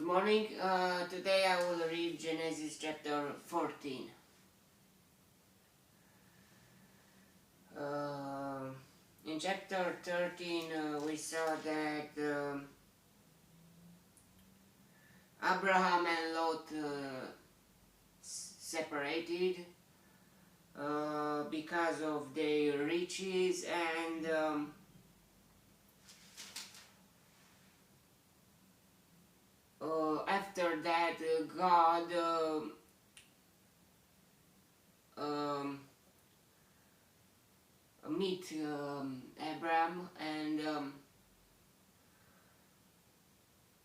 morning. Today I will read Genesis chapter 14. In chapter 13 we saw that Abraham and Lot separated because of their riches, and after that God meet Abram and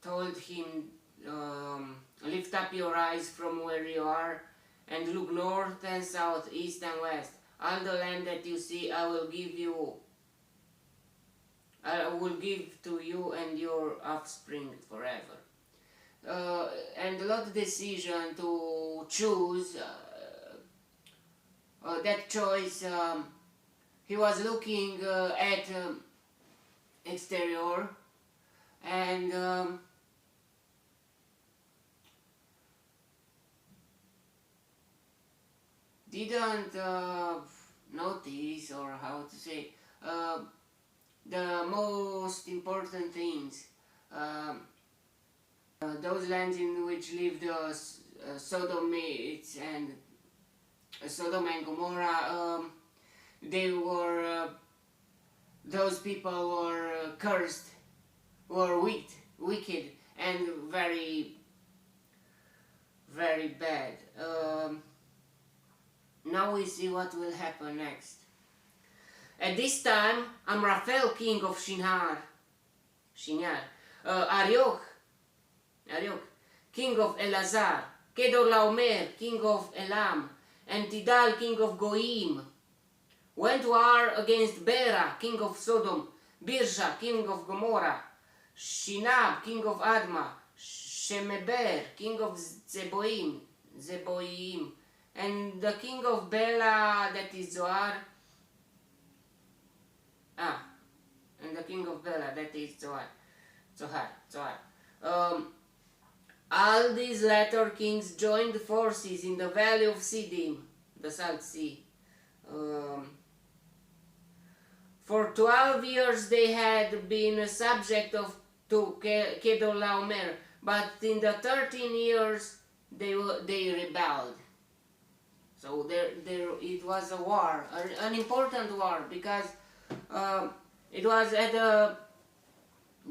told him, lift up your eyes from where you are and look north and south, east and west. All the land that you see I will give to you and your offspring forever. And Lot's decision to choose that choice, he was looking at exterior, and didn't notice, or how to say, the most important things. Those lands in which lived Sodomites and Sodom and Gomorrah, those people were cursed, were wicked, and very, very bad. Now we see what will happen next. At this time, Amraphel, king of Shinar, Arioch, king of Elazar, Kedorlaomer, king of Elam, and Tidal, king of Goim, went to war against Bera, king of Sodom, Birsha, king of Gomorrah, Shinab, king of Admah, Shemeber, king of Zeboim, and the king of Bela, that is Zoar. And the king of Bela, that is Zohar. All these latter kings joined forces in the valley of Siddim, the Salt Sea. For 12 years they had been subject to Kedorlaomer, but in the 13 years they rebelled. So it was a war, an important war, because it was at the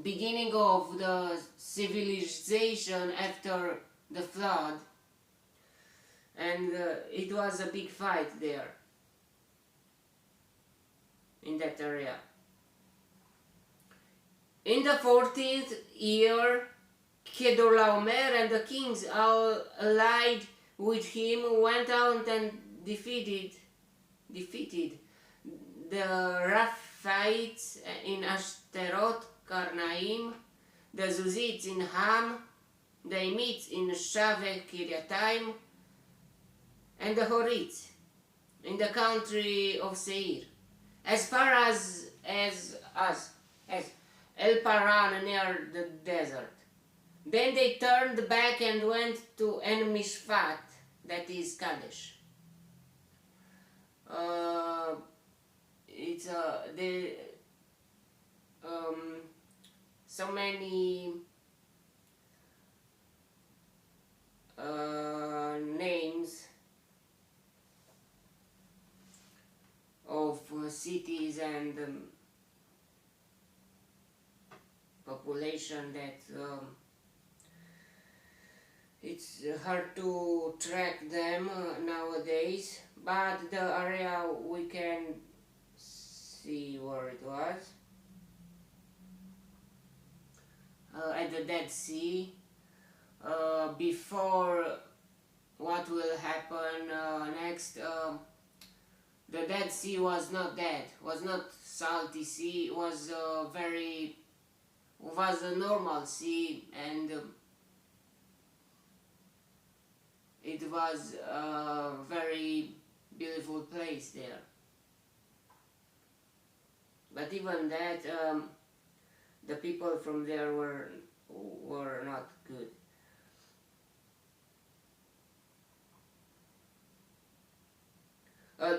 beginning of the civilization after the flood, and it was a big fight there in that area. In the 14th year, Kedorlaomer and the kings all allied with him went out and defeated the Raphites in Ashtaroth, Karnaim, the Zuzites in Ham, the Emites in Shaveh Kiriataim, and the Horites in the country of Seir, as far as El Paran near the desert. Then they turned back and went to En Mishpat, that is Kadesh. So many names of cities and population that it's hard to track them nowadays, but the area we can see where it was. At the Dead Sea. Before what will happen next, the Dead Sea was not dead, was not salty sea, was a normal sea, and it was a very beautiful place there. But even that, the people from there were not good.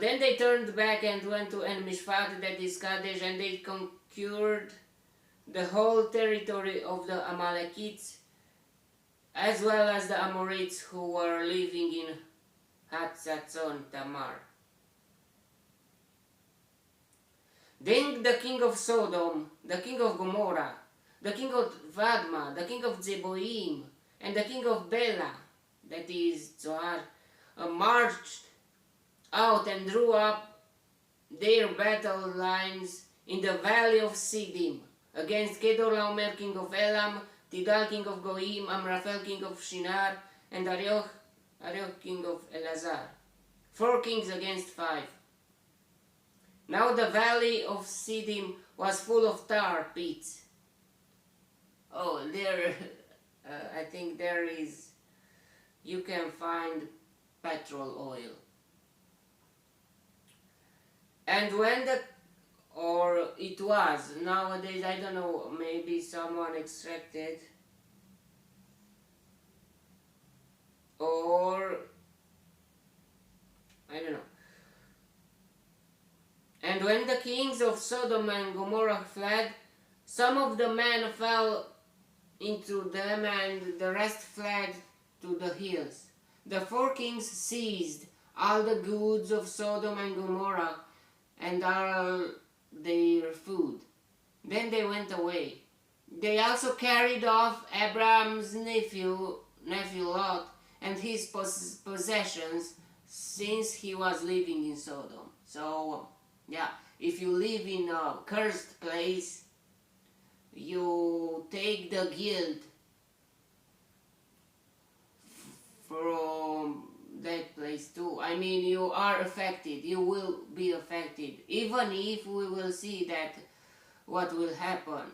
then they turned back and went to En-Mishpat, that is Kadesh, and they conquered the whole territory of the Amalekites, as well as the Amorites who were living in Hatzatzon Tamar. Then the king of Sodom, the king of Gomorrah, the king of Vadma, the king of Zeboim, and the king of Bela, that is Zoar, marched out and drew up their battle lines in the valley of Siddim against Kedorlaomer, king of Elam, Tidal, king of Goim, Amraphel, king of Shinar, and Arioch, king of Elazar. 4 kings against 5. Now the valley of Siddim was full of tar pits. Oh, there, I think there is, you can find petrol oil. And when or it was, nowadays, I don't know, maybe someone extracted, or, I don't know. And when the kings of Sodom and Gomorrah fled, some of the men fell into them and the rest fled to the hills. The 4 kings seized all the goods of Sodom and Gomorrah and all their food. Then they went away. They also carried off Abram's nephew Lot and his possessions, since he was living in Sodom. So, yeah, if you live in a cursed place, you take the guilt from that place too. I mean, you are affected, you will be affected, even if we will see that what will happen.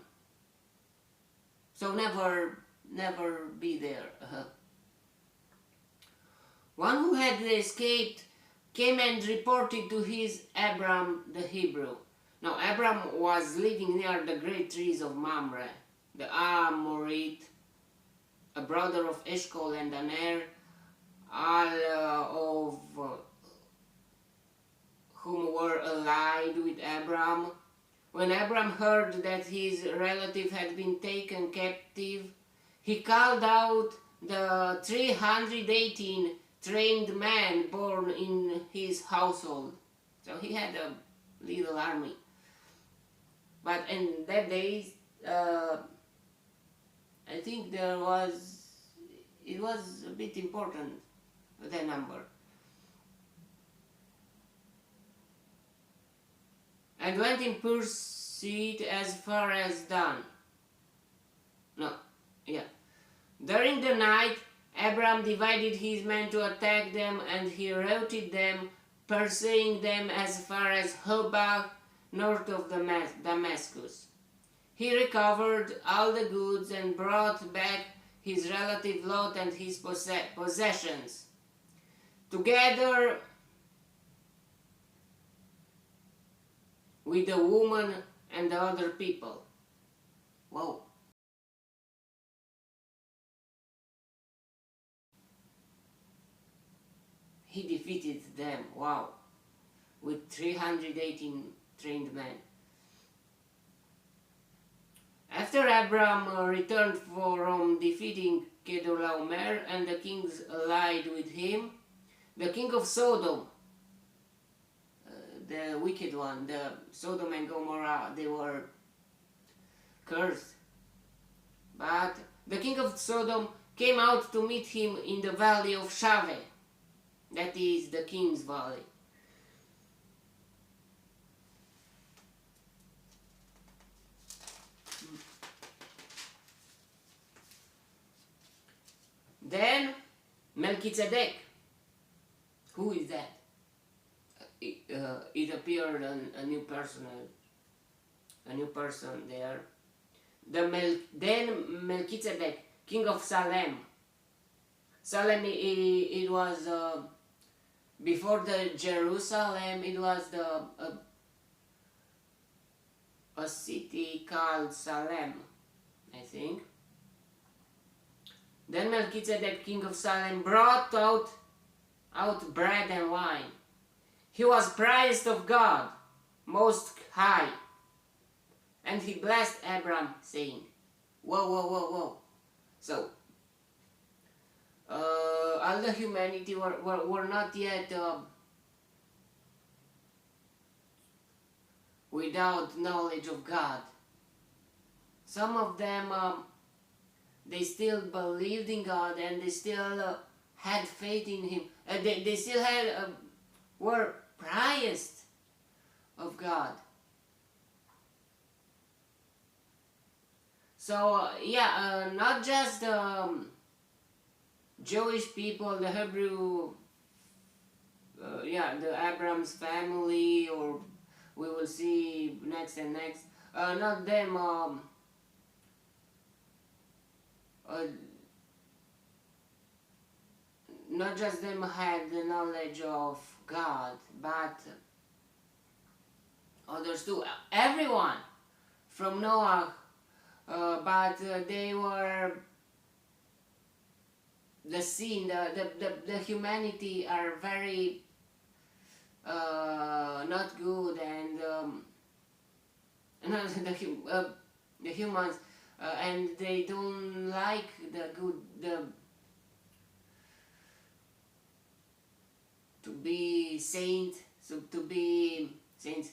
So never be there. One who had escaped came and reported to his Abram the Hebrew. Now Abram was living near the great trees of Mamre, the Amorite, a brother of Eshcol and Aner, all of whom were allied with Abram. When Abram heard that his relative had been taken captive, he called out the 318 trained men born in his household. So he had a little army. But in that days, I think it was a bit important, the number. And went in pursuit as far as Dan. During the night, Abram divided his men to attack them, and he routed them, pursuing them as far as Hobah, north of Damascus. He recovered all the goods and brought back his relative Lot and his possessions, together with the woman and the other people. Wow. He defeated them, wow, with 318 trained men. After Abram returned from defeating Kedorlaomer and the kings allied with him, the king of Sodom, the wicked one, the Sodom and Gomorrah, they were cursed. But the king of Sodom came out to meet him in the valley of Shaveh, that is the king's valley. Then Melchizedek, who is that? It appeared a new person there. Then Melchizedek, king of Salem. Salem, it was before the Jerusalem. It was a city called Salem, I think. Then Melchizedek, king of Salem, brought out bread and wine. He was prized of God Most High, and he blessed Abram, saying, whoa, whoa, whoa, whoa. So, all the humanity were not yet without knowledge of God. Some of them, they still believed in God, and they still had faith in Him. They still were prized of God. So not just Jewish people, the Hebrew, the Abram's family, or we will see next and next. Not them. Not just them had the knowledge of God, but others too. Everyone from Noah, but they were the sin. The humanity are very not good, and the humans, and they don't like to be saint, so to be saints,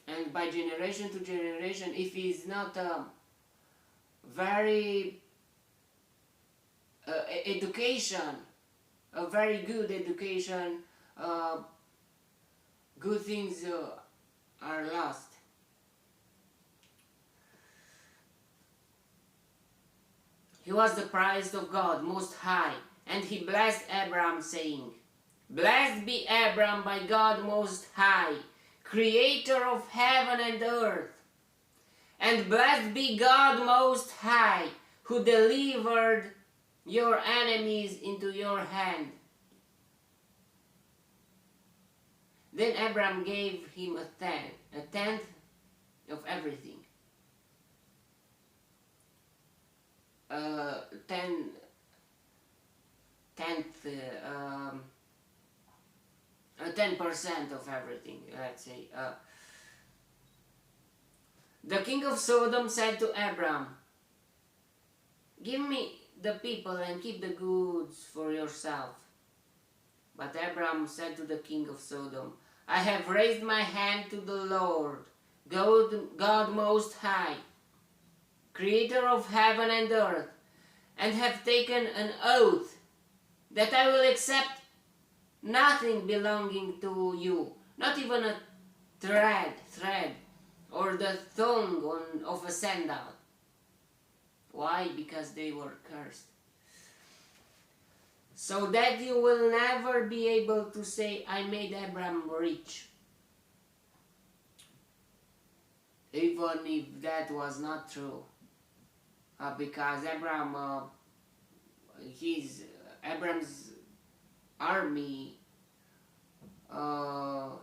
and by generation to generation, if it's not very education, a very good education, good things are lost. He was the prized of God Most High, and he blessed Abram, saying, Blessed be Abram by God Most High, Creator of heaven and earth. And blessed be God Most High, who delivered your enemies into your hand. Then Abram gave him a tenth of everything. Ten percent of everything, let's say. The king of Sodom said to Abram, Give me the people and keep the goods for yourself. But Abram said to the king of Sodom, I have raised my hand to the Lord, God Most High, Creator of heaven and earth, and have taken an oath that I will accept nothing belonging to you, not even a thread, or the thong of a sandal. Why? Because they were cursed. So that you will never be able to say, I made Abram rich. Even if that was not true. Because Abram's army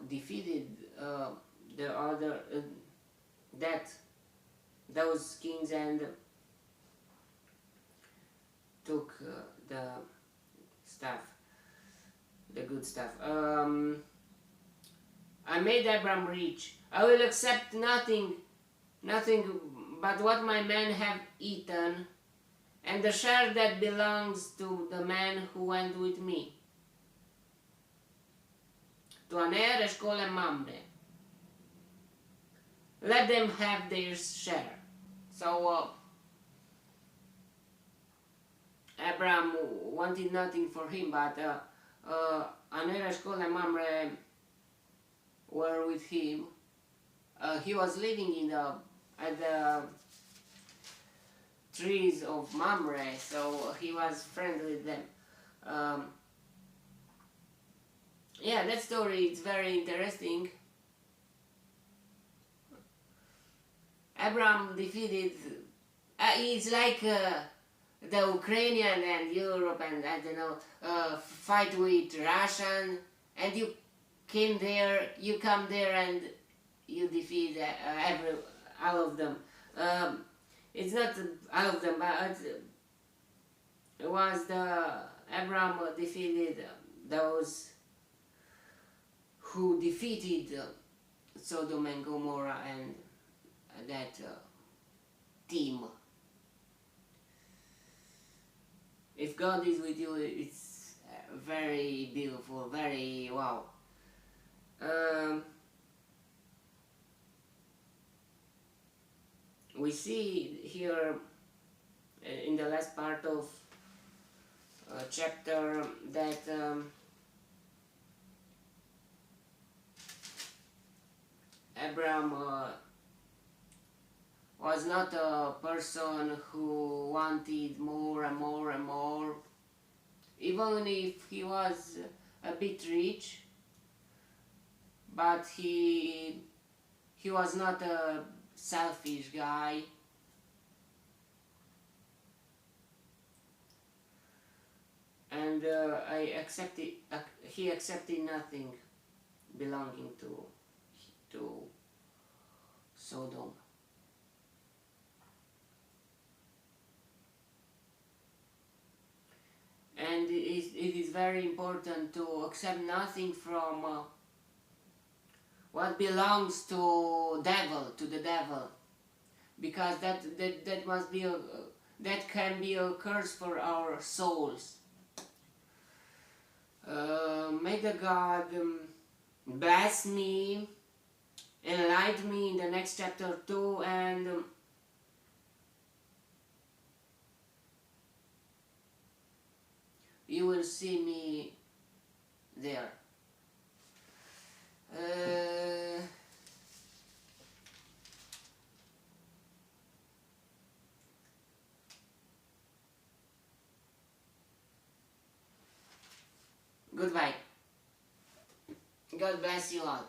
defeated the other those kings and took the stuff, the good stuff. I made Abram rich. I will accept nothing but what my men have eaten, and the share that belongs to the man who went with me, to Aner, Eshcol, and Mamre. Let them have their share. So Abram wanted nothing for him, but Aner, Eshcol, and Mamre were with him. He was living at the trees of Mamre, so he was friendly with them. That story is very interesting. Abram defeated, it's like the Ukrainian and Europe and I don't know, fight with Russian, and you come there and you defeat all of them. It's not all of them, but it was Abram defeated those who defeated Sodom and Gomorrah and that team. If God is with you, it's very beautiful, very wow. We see here in the last part of chapter that Abram was not a person who wanted more and more and more, even if he was a bit rich, but he was not a selfish guy. And he accepted nothing belonging to Sodom. And it is very important to accept nothing from what belongs to the devil, because that must be that can be a curse for our souls. May the God bless me, enlighten me in the next chapter too, and you will see me there. Goodbye. God bless you all.